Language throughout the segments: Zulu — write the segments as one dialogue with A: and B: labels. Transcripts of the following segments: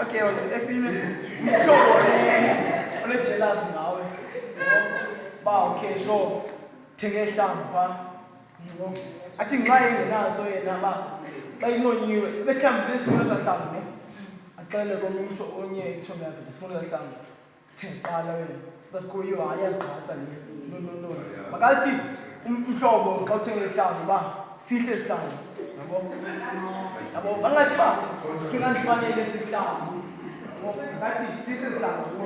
A: Okay, esinye umhlobo jealous ngawe. Ba okay so thenge hlamvu pha. Yebo. Athi nxa engenaso yena ba xa inconyiwe mhlawumbe lesifuna sahlamvu ne. Acele komuntu onye ithombe yakhe lesifuna sahlamvu. Qala wena. Sakuyiwa ayaqhatha le. No. Makathi umhlobo xa uthenge hlamvu ba sihle sihlamvu. Yabo bangathi ba singandifanele sihlamvu. Ngathi sihle sihlamvu.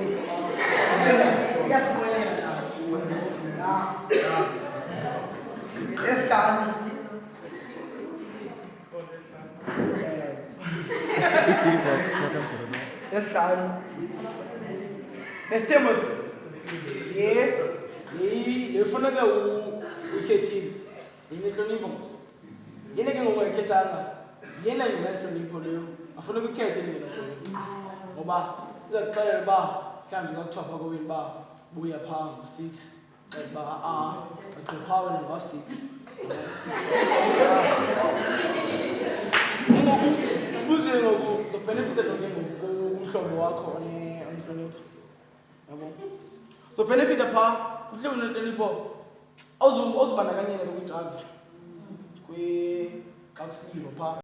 A: Yasibonela na. Esihlamvu. Esihlamvu. Nesithembiso. Ufanele ukhethile. Yinhlonipho mos. Yena ke ngokukhethana. Yena yinhlonipho leyo. Afuna ukukhetha mina ngoba uzakuxelela ba mhlawumbe ngakuthopa kowini ba buya phaa ngo-6 ba agqiphawe ngo-6. Sibuze ngoku zobenefita umhlobo wakho onenhlonipho. Yabo. So benefita phaa umhlobo onenhlonipho awuzubandakanyeka kwi-drugs xa kusiyiwa phaa.